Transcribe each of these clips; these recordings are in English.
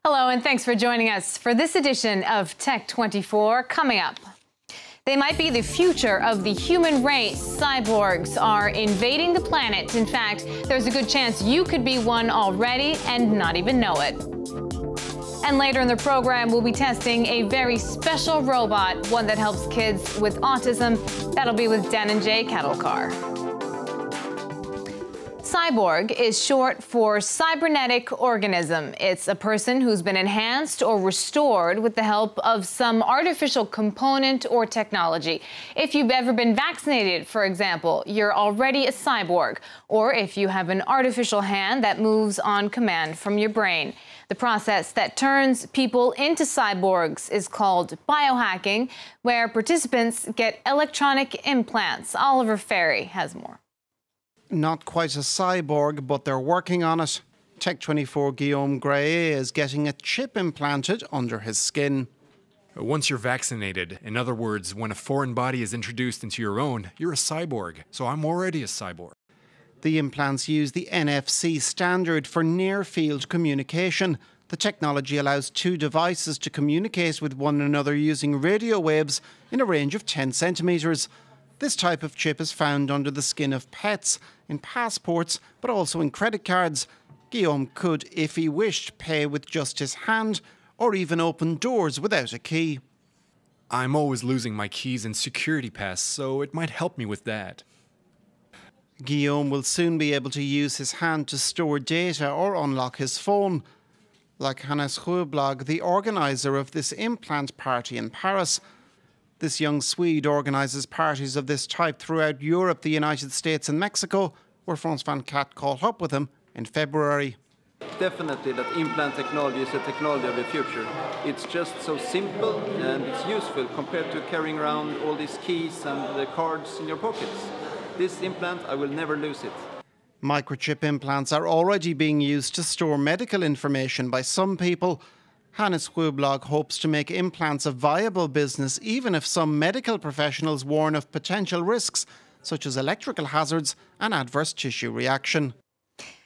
Hello, and thanks for joining us for this edition of Tech 24. Coming up, they might be the future of the human race. Cyborgs are invading the planet. In fact, there's a good chance you could be one already and not even know it. And later in the program, we'll be testing a very special robot, one that helps kids with autism. That'll be with Dan and Jay Kettlecar. Cyborg is short for cybernetic organism. It's a person who's been enhanced or restored with the help of some artificial component or technology. If you've ever been vaccinated, for example, you're already a cyborg. Or if you have an artificial hand that moves on command from your brain. The process that turns people into cyborgs is called biohacking, where participants get electronic implants. Oliver Ferry has more. Not quite a cyborg, but they're working on it. Tech24 Guillaume Gray is getting a chip implanted under his skin. Once you're vaccinated, in other words, when a foreign body is introduced into your own, you're a cyborg. So I'm already a cyborg. The implants use the NFC standard for near-field communication. The technology allows two devices to communicate with one another using radio waves in a range of 10 centimetres. This type of chip is found under the skin of pets, in passports, but also in credit cards. Guillaume could, if he wished, pay with just his hand, or even open doors without a key. I'm always losing my keys and security pass, so it might help me with that. Guillaume will soon be able to use his hand to store data or unlock his phone. Like Hannes Rueblog, the organiser of this implant party in Paris. This young Swede organises parties of this type throughout Europe, the United States and Mexico, where Frans van Kat caught up with him in February. Definitely that implant technology is a technology of the future. It's just so simple and it's useful compared to carrying around all these keys and the cards in your pockets. This implant, I will never lose it. Microchip implants are already being used to store medical information by some people. Hannes Rueblog hopes to make implants a viable business even if some medical professionals warn of potential risks, such as electrical hazards and adverse tissue reaction.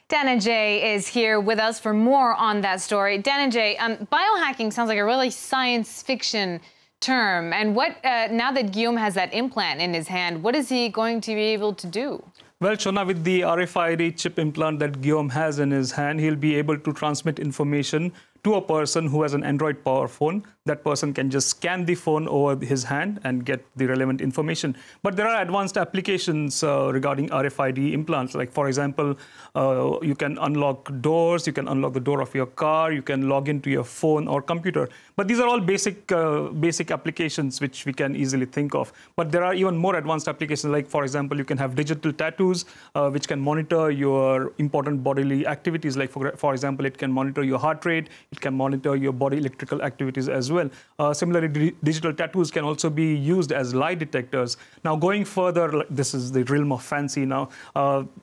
Dan and Jay is here with us for more on that story. Dan and Jay, biohacking sounds like a really science fiction term. And what now that Guillaume has that implant in his hand, what is he going to be able to do? Well, Shona, with the RFID chip implant that Guillaume has in his hand, he'll be able to transmit information to a person who has an Android Power phone. That person can just scan the phone over his hand and get the relevant information. But there are advanced applications regarding RFID implants. Like, for example, you can unlock doors, you can unlock the door of your car, you can log into your phone or computer. But these are all basic applications which we can easily think of. But there are even more advanced applications. Like, for example, you can have digital tattoos, which can monitor your important bodily activities. Like, for example, it can monitor your heart rate. It can monitor your body electrical activities as well. Similarly, digital tattoos can also be used as lie detectors. Now, going further, this is the realm of fancy now.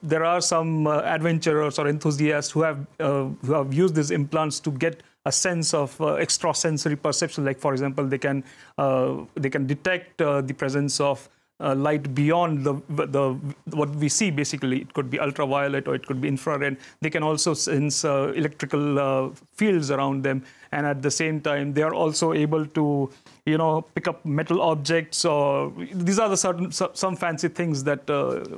There are some adventurers or enthusiasts who have used these implants to get a sense of extrasensory perception. Like, for example, they can detect the presence of light beyond what we see. Basically, it could be ultraviolet or it could be infrared. They can also sense electrical fields around them, and at the same time, they are also able to, pick up metal objects. Or these are some fancy things that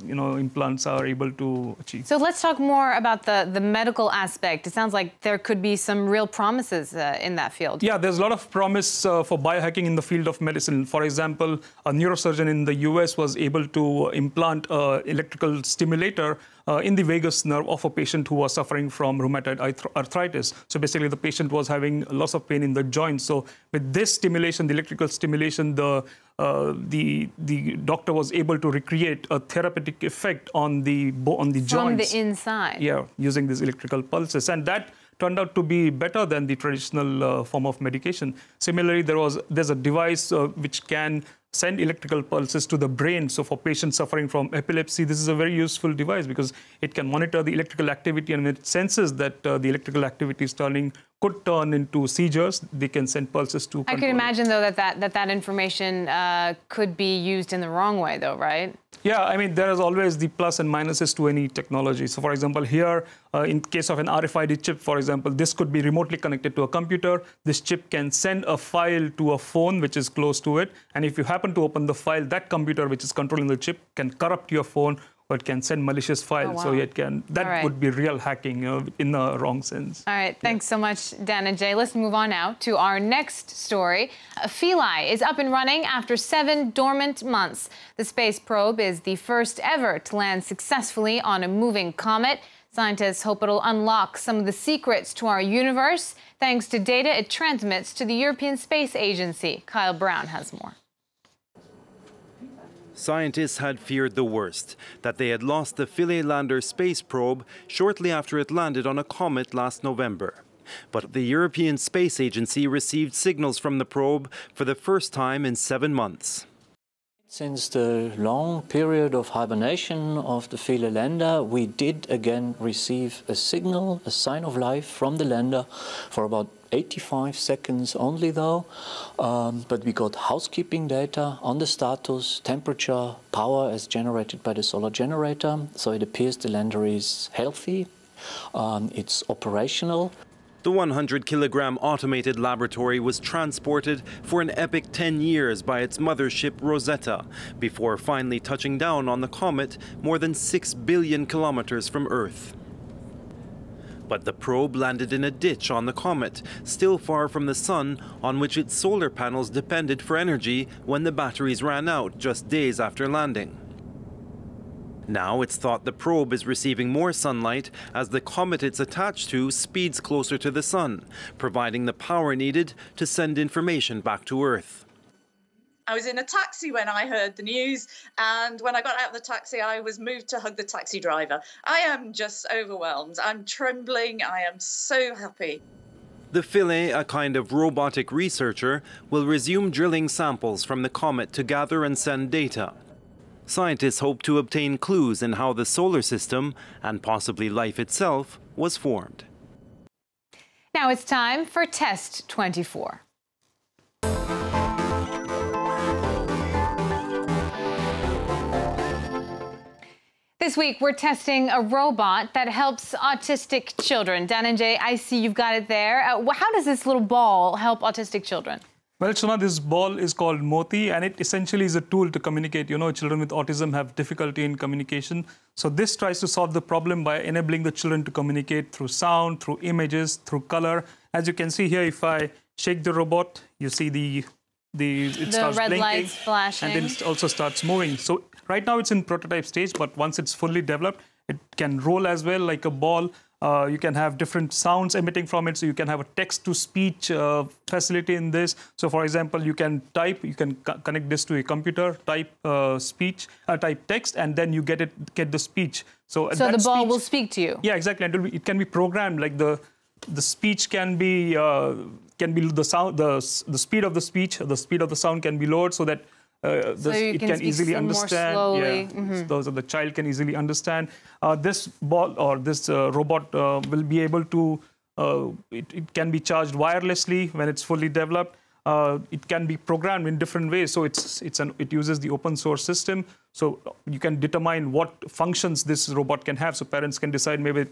implants are able to achieve. So let's talk more about the medical aspect. It sounds like there could be some real promises in that field. Yeah, there's a lot of promise for biohacking in the field of medicine. For example, a neurosurgeon in the US was able to implant an electrical stimulator in the vagus nerve of a patient who was suffering from rheumatoid arthritis. So basically, the patient was having loss of pain in the joints. So with this stimulation, the electrical stimulation, the doctor was able to recreate a therapeutic effect on the joints. From the inside. Yeah, using these electrical pulses. And that turned out to be better than the traditional form of medication. Similarly, there's a device which can send electrical pulses to the brain. So for patients suffering from epilepsy, this is a very useful device because it can monitor the electrical activity, and when it senses that the electrical activity is turning could turn into seizures. They can send pulses to I can imagine, though, that information could be used in the wrong way, though, right? Yeah, I mean, there is always the plus and minuses to any technology. So, for example, here, in case of an RFID chip, for example, this could be remotely connected to a computer. This chip can send a file to a phone which is close to it. And if you happen to open the file, that computer which is controlling the chip can corrupt your phone, or it can send malicious files. Oh, wow. So it can, that would be real hacking in the wrong sense. All right, thanks so much, Dan and Jay. Let's move on now to our next story. Philae is up and running after 7 dormant months. The space probe is the first ever to land successfully on a moving comet. Scientists hope it'll unlock some of the secrets to our universe thanks to data it transmits to the European Space Agency. Kyle Brown has more. Scientists had feared the worst, that they had lost the Philae lander space probe shortly after it landed on a comet last November. But the European Space Agency received signals from the probe for the first time in 7 months. Since the long period of hibernation of the Philae lander, we did again receive a signal, a sign of life from the lander for about 85 seconds only, though. But we got housekeeping data on the status, temperature, power as generated by the solar generator. So it appears the lander is healthy, it's operational. The 100-kilogram automated laboratory was transported for an epic 10 years by its mothership Rosetta, before finally touching down on the comet more than 6 billion kilometers from Earth. But the probe landed in a ditch on the comet, still far from the sun, on which its solar panels depended for energy when the batteries ran out just days after landing. Now it's thought the probe is receiving more sunlight as the comet it's attached to speeds closer to the sun, providing the power needed to send information back to Earth. I was in a taxi when I heard the news, and when I got out of the taxi, I was moved to hug the taxi driver. I am just overwhelmed. I'm trembling. I am so happy. The Philae, a kind of robotic researcher, will resume drilling samples from the comet to gather and send data. Scientists hope to obtain clues in how the solar system, and possibly life itself, was formed. Now it's time for Test 24. This week, we're testing a robot that helps autistic children. Dan and Jay, I see you've got it there. How does this little ball help autistic children? Well, Shona, this ball is called Moti, and it essentially is a tool to communicate. You know, children with autism have difficulty in communication. So this tries to solve the problem by enabling the children to communicate through sound, through images, through color. As you can see here, if I shake the robot, you see it starts red blinking, lights flashing. and then it also starts moving. So right now it's in prototype stage, but once it's fully developed, it can roll as well like a ball. You can have different sounds emitting from it, so you can have a text-to-speech facility in this. So, for example, you can type, you can connect this to a computer, type type text, and then you get the speech. So the ball will speak to you. Yeah, exactly. And it can be programmed. Like the speech can be the sound, the speed of the speech, the speed of the sound can be lowered so that it can easily understand. More slowly. Yeah, so the child can easily understand. This ball or this robot will be able to. It can be charged wirelessly when it's fully developed. It can be programmed in different ways. So it uses the open source system. So you can determine what functions this robot can have. So parents can decide maybe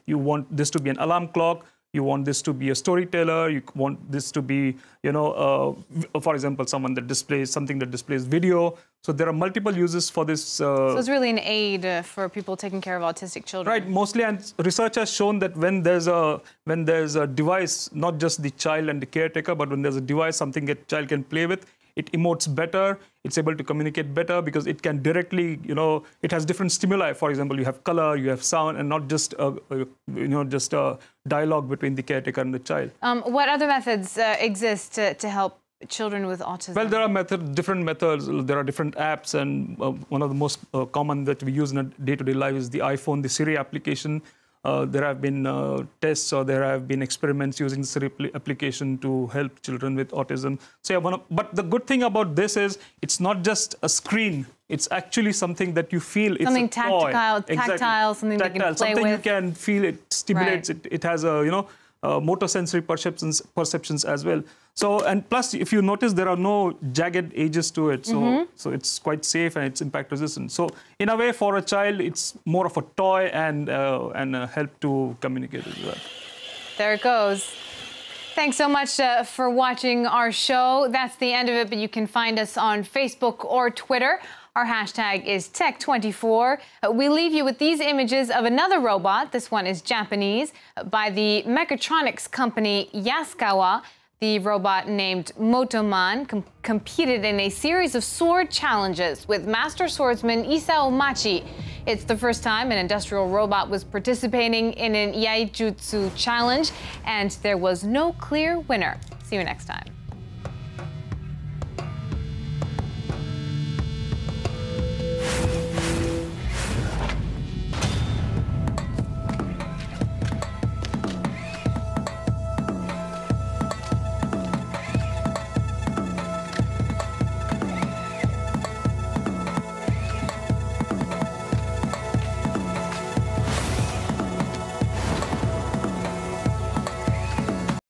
you want this to be an alarm clock. You want this to be a storyteller. You want this to be, for example, something that displays video. So there are multiple uses for this. So it's really an aid for people taking care of autistic children. Right, mostly, and research has shown that when there's a device, not just the child and the caretaker, but when there's a device, something that child can play with, it emotes better. It's able to communicate better because it can directly, it has different stimuli. For example, you have color, you have sound, and not just just a dialogue between the caretaker and the child. What other methods exist to help children with autism? Well, there are different methods. There are different apps, and one of the most common that we use in a day-to-day life is the iPhone, the Siri application. There have been tests, or there have been experiments using the Siri application to help children with autism. So, but the good thing about this is it's not just a screen. It's actually something that you feel. Something it's a toy. Tactile, something they can play something with. You can feel. It stimulates. Right. It has a motor sensory perceptions as well. So, and plus, if you notice, there are no jagged edges to it. So, so it's quite safe and it's impact resistant. So in a way, for a child, it's more of a toy and a help to communicate as well. There it goes. Thanks so much for watching our show. That's the end of it, but you can find us on Facebook or Twitter. Our hashtag is Tech24. We leave you with these images of another robot. This one is Japanese, by the mechatronics company Yaskawa. The robot named Motoman competed in a series of sword challenges with master swordsman Isao Machi. It's the first time an industrial robot was participating in an Yaijutsu challenge, and there was no clear winner. See you next time.